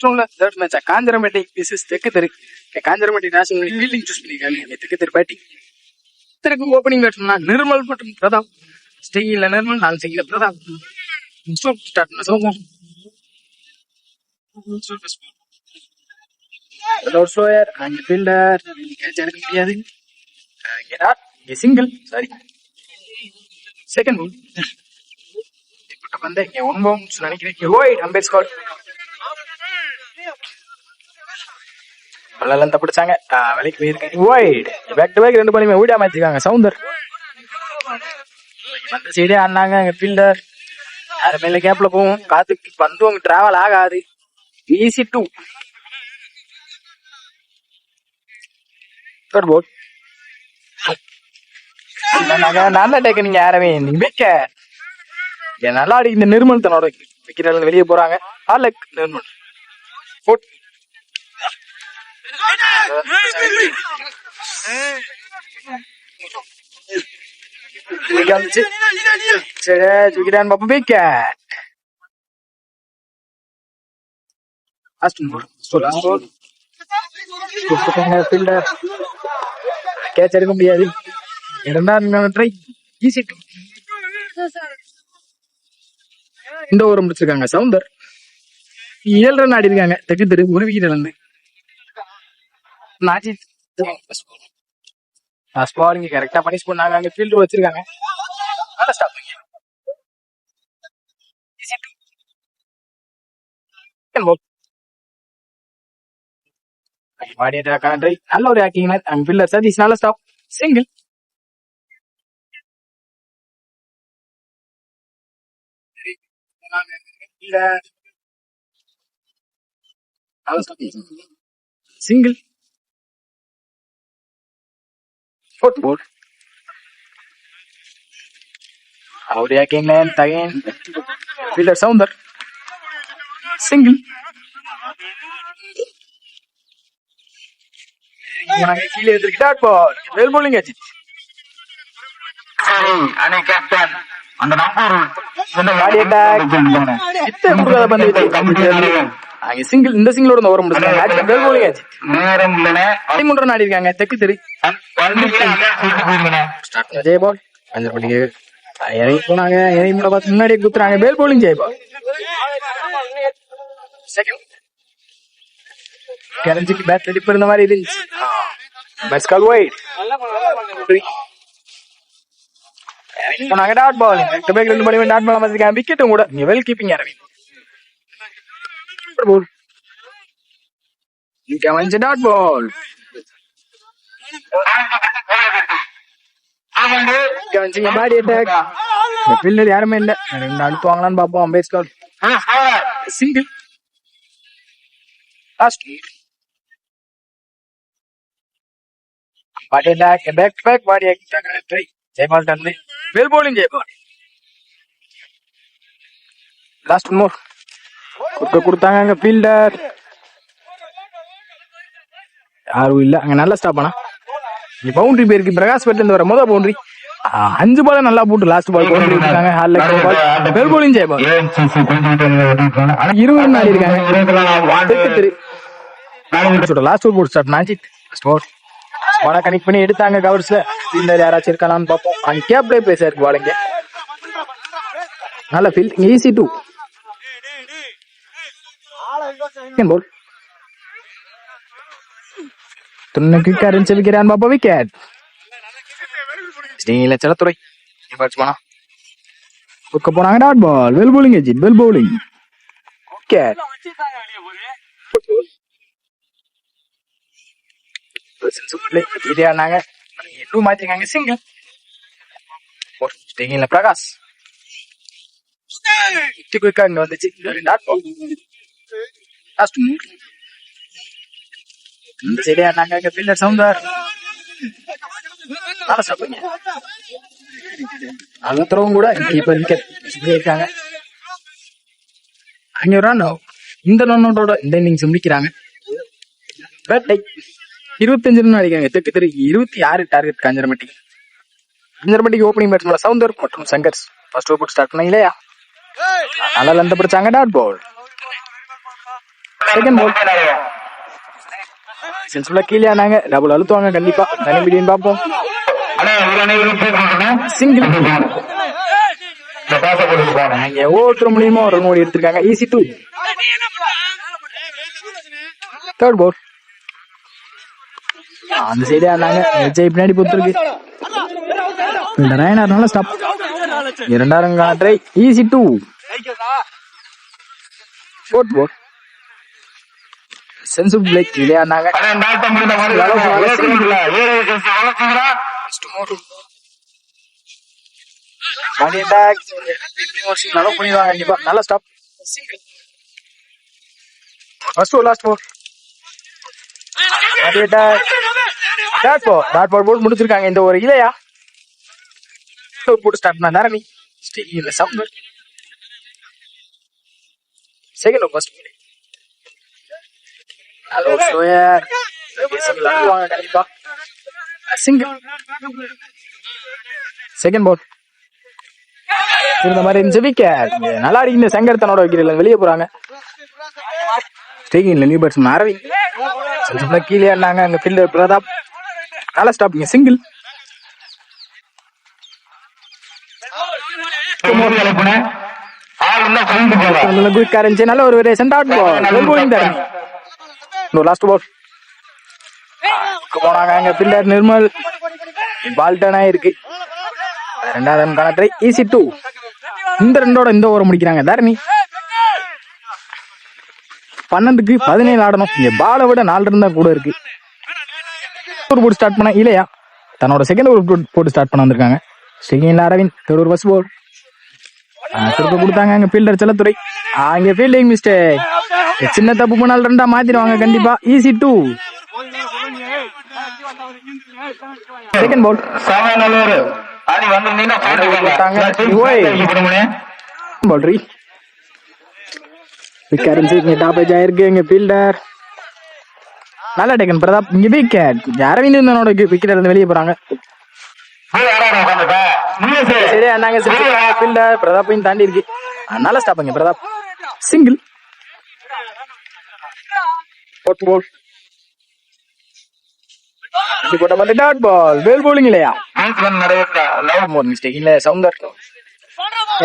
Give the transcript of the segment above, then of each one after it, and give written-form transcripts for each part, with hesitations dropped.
உள்ள தேர்ட் மேட்சா காஞ்சரம்பேட்டை விசஸ் தெற்கு தெரு. காஞ்சரம்பேட்டை நேஷனல் ஃபீல்டிங் சூஸ் பண்ணிருக்காங்க. தெற்கு தெரு பேட்டிங். தெற்கு ஓப்பனிங் பேட்ஸ்மேனா நிர்மல் மற்றும் பிரதாப். ஸ்டெயில நிர்மல், நான் ஸ்டெயில பிரதாப். ஸ்டார்ட் சோமம். ஸ்லோயர் அண்ட் ஃபீல்டர் கேட்ச் எடுக்க முடியாது. Single sorry second ball. வந்து ஒன் பவுன்ஸ் நினைக்கிறேன். ஒயிட் அம்பேர் ஸ்கார். பல்லெல்லாம் தப்பிடிச்சாங்க. வேலைக்கு போயிருக்கேன். ஒயிட் பேக் டு பேக் 2 பாலுமே ஓடியா மாத்திருக்காங்க. சவுந்தர் அந்த சைடே ஆடினாங்க. அங்க ஃபீல்டர் அது மேல கேப்ல போகும். காத்துக்கு பந்து அவங்க டிராவல் ஆகாது. Easy 2 third ball. நல்ல டேக்க நீங்க யாரவே வைக்க நல்லா ஆடி இந்த நிர்மல் தன்னோட விக்கிறாங்க. வெளியே போறாங்க. நிர்மல் கேட்ச் எடுக்க முடியாது. இந்த ஓவர் முடிச்சிருக்காங்க. சவுந்தர் 7 ரன் ஆடி இருக்காங்க. தெற்கு தெரு 1 விக்கெட் இழந்து. கரெக்டா பனிஷ் பண்ணாங்க. அங்க ஃபீல்டர் வச்சிருக்காங்க. நல்ல ஒரு ஆக்கிங். ஃபீல்டர் சதீஷ் நல்ல stop. Single. Single. Soundar single. கீழே வெல் போலிங் ஆச்சு. சிங்கிள். இந்த சிங்கிளோட ஓவர் முடிச்சாங்க. ஆடி இருக்காங்க. தெற்கு தெரு ஜெயபால் இறங்கி போனாங்க. இறங்கி பார்த்து முன்னாடியே குத்துறாங்க. பேல் போலிங் ஜெயபால். கரஞ்சிக்கு பேட் ரெடி பண்ண மாதிரி இருந்துச்சு. பஸ்கால் ஒயிட் போனாங்க. Dot ball. Back back 2 ball dot ball அமைச்சிருக்காங்க. விக்கெட்டும் கூட. Well keeping Aravind. Dot ball. Body attack. Fielder யாருமே இல்ல. 2 அனுப்புவாங்களான்னு பாப்போம். Ambedkar single. Last body attack. Back to back body attack. Try Jayapal turn. Well bowling Jayapal. Last more கொடுத்தாங்க. அங்க ஃபீல்டர் யாரும் இல்ல. அங்க நல்ல ஸ்டாப் ஆனா பவுண்டரி பேருக்கு பிரகாஷ் பேட்ல இருந்து வர முதல் பவுண்டரி. 5 பால் நல்லா போட்டு லாஸ்ட் பால் பவுண்டரி இருக்காங்க. Well bowling Jayapal. 20 ரன் ஆடி இருக்காங்க. லாஸ்ட் ஓவர் போட்டு ஸ்டார்ட் நாச்சித் ஸ்கோர். பால கனெக்ட் பண்ணி எடுத்தாங்க. கவர்ஸ்ல ஃபீல்டர் யாராச்சும் இருக்கானான்னு பார்ப்போம். அங்க கேப்லே பேச இருக்கு பாலுங்க. நல்ல ஃபீல்ட். ஈஸி 2 பால். துண்ணுக்கு கரஞ்சு விக்கிறான் பாப்பா. விக்கெட். ஸ்டீல செல்லத்துறை பேட்ஸ்மேனா குக்க போனாங்க. Dot ball. Well bowling Ajith. Well bowling. Wicket. இதானாங்க. இன்னும் மாத்திருக்காங்க. சிங்கிள். ஸ்டீல பிரகாஷ் குயிக்கா இங்க வந்துச்சு. Dot ball. லாஸ்ட் இந்த சைடே ஆனாங்க. ஃபீல்டர் சவுந்தர் அகத்திரவும் கூட இப்ப இருக்காங்க. அங்க ரன் இந்த ரன்னோட இந்த இன்னிங்ஸ் முடிக்கிறாங்க. 25 ரன் அடிக்காங்க. தெற்கு தெரு 26 டார்கெட். காஞ்சரமட்டிக்கு ஓப்பனிங் பேட்ஸ்மேன் சவுந்தர் மற்றும் சங்கர்ஸ் ஃபர்ஸ்ட் ஓவர் ஸ்டார்ட் பண்ண இல்லையா. நல்லா லந்த பிடிச்சாங்க. Dot ball. செகண்ட் பால் சென்சிபிளா கீழே ஆனாங்க. டபுள் அழுத்துவாங்க கண்டிப்பா. தனி மீடியம் பார்ப்போம். சிங்கிள் ஓட்டுற மூலியமா ஒரு ரன் எடுத்திருக்காங்க. ஈஸி 2. தேர்ட் பால் அந்த சைடே ஆனாங்க. விஜய் பின்னாடி பொறுத்திருக்கு. இந்த நயனார்னால ஸ்டாப். இரண்டாயிரம் try. Easy 2. Fourth ball sensible பிளேக் கீழே ஆனாங்க. நல்ல stop. First over last ball dot ball போட்டு முடிச்சிருக்காங்க இந்த ஒரு இல்லையா போட்டு ஸ்டார்ட் பண்ண தாரணி இல்ல sounder second over first hello sower கண்டிப்பா சிங்கிள் செகண்ட் பால் இருந்த மாதிரி இருந்துச்சு. விக்கெட். நல்லா அடிக்கிற சங்கர் தன்னோட வைக்கிறீங்க வெளியே போறாங்க. ஸ்டேக்கிங்ல நியூ பேட்ஸ்மேன் அரவிந்த் கீழே ஆனாங்க. அங்க ஃபீல்டர் பிரதாப். நல்லா ஸ்டாப்பிங்க. சிங்கிள். நல்ல ஒரு variation. Dot ball last ball போனாங்க. அங்க ஃபீல்டர் நிர்மல் பால் டர்ன் ஆயிருக்கு. ரெண்டாவது ரன் ட்ரை. ஈஸி 2. இந்த ரெண்டோட இந்த ஓவர் முடிக்கிறாங்க. தரணி 12க்கு 17 ஆடணும். இங்க பாலை விட 4 ரன் தான் கூட இருக்கு. ஒரு போட்டு ஸ்டார்ட் பண்ண இல்லையா தன்னோட செகண்ட் ஓவர் போட்டு ஸ்டார்ட் பண்ண வந்திருக்காங்க. Second Aravind. Third over first ball திருப்ப கொடுத்தாங்க. அங்க ஃபீல்டர் செல்லத்துறை. அங்க ஃபீல்டிங் மிஸ்டேக். சின்ன தப்பு பண்ணால் ரெண்டா மாத்திடுவாங்க கண்டிப்பா. ஈஸி 2. செகண்ட் பால் நல்லா டேக்கன் பிரதாப். இங்க விக்கெட். அரவிந்தனோட விக்கெட் இருந்து வெளியே போறாங்க. பிரதாப்பையும் தாண்டி இருக்கு. நல்லா ஸ்டாப் பிரதாப். சிங்கிள். டாட் பால். வேல் போலிங் இல்லையா சவுந்தர்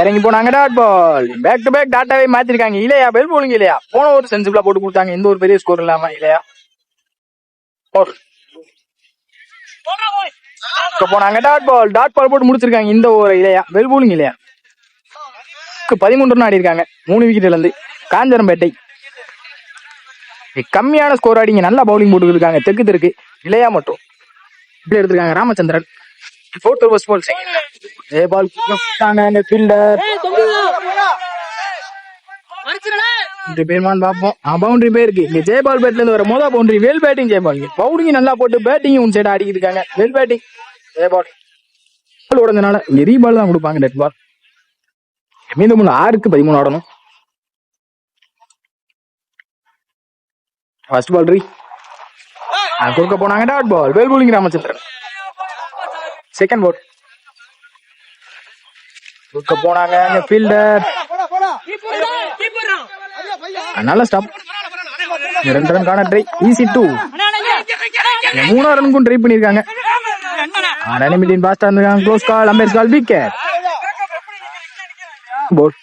இறங்கி போனாங்க. Dot ball. Back to back டாட்டாவே மாத்திருக்காங்க. இல்லையா பெல் போலிங் இல்லையா போன ஒரு சென்சிபிளா போட்டு கொடுத்தாங்க. எந்த ஒரு பெரிய ஸ்கோர் இல்லாம இல்லையா போனாங்க. டாட் பால் போட்டு முடிச்சிருக்காங்க இந்த ஓவர் இல்லையா பெல் போலிங் இல்லையா 13 ரன் ஆடி இருக்காங்க. 3 விக்கெட் இழந்து. காஞ்சரம்பேட்டை கம்மியான ஸ்கோர் ஆடிங்க. நல்லா பவுலிங் போட்டு இருக்காங்க. தெற்கு தெற்கு இல்லையா மட்டும் இப்படி எடுத்திருக்காங்க. ராமச்சந்திரன் ஃபோர்த் ஓவர் பால் ஜெயபால் ஃபீல்டர் பவுண்டரி பேருக்கு இங்க ஜெயபால் பேட்ல இருந்து வர மொதல் பவுண்டரி. வேல் பேட்டிங் ஜெயபால். பவுலிங் நல்லா போட்டு பேட்டிங் உன் சைடு ஆடிக்கிட்டு இருக்காங்க. வேல் பேட்டிங் ஜெயபால் உடனே இங்க ரீபால் தான் கொடுப்பாங்க. Dead ball. மீண்டும் 6க்கு 13 ஆடணும். ஃபர்ஸ்ட் பால் கொடுக்க போனாங்க. Dot ball. Well bowling Ramachandran. Second ball கொடுக்க போனாங்க. ஃபீல்டர் நல்ல ஸ்டாப். 2 ரன் காண ட்ரை. ஈஸி 2. 3 ரனுக்கும் ட்ரை பண்ணிருக்காங்க. ரனிமிட்டின் பாஸ்டா இருந்திருக்காங்க. Close call. Umpire call. Wicket. Ball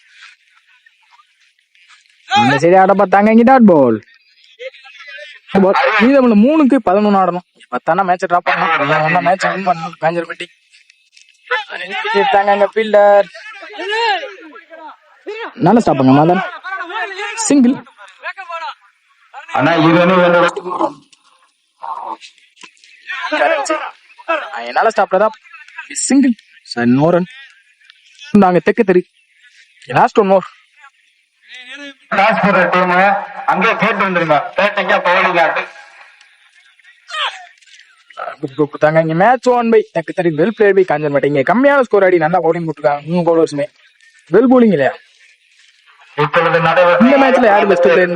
இந்த சைடு ஆட பார்த்தாங்க. இங்க டாட் பால். மீதமுள்ள 3க்கு 11 ஆடணும். 10 மேட்ச் டிராப் பண்ணணும். மேட்ச் வின் பண்ணணும். காஞ்சரம்பட்டி ஃபீல்டர் நல்ல ஸ்டாப்புங்க. மதன் சிங்கிள். நல்ல ஸ்டாப் தான் சிங்கிள். No run. நாங்க தெற்கு தெரு லாஸ்ட் ஒன் மோர். அங்கே கேட்டு வந்துருங்க. மேட்ச் ஒன் பை தெற்கு தெரு. Well played by Kancharampatti. இங்க கம்மியான ஸ்கோர் ஆடி நல்லா பவுலிங் போட்டுருக்காங்க. 3 பவுலர்ஸுமே வெல் போலிங் இல்லையா. இந்த மேட்ச்ல யாரு பெஸ்ட் பிளேயர்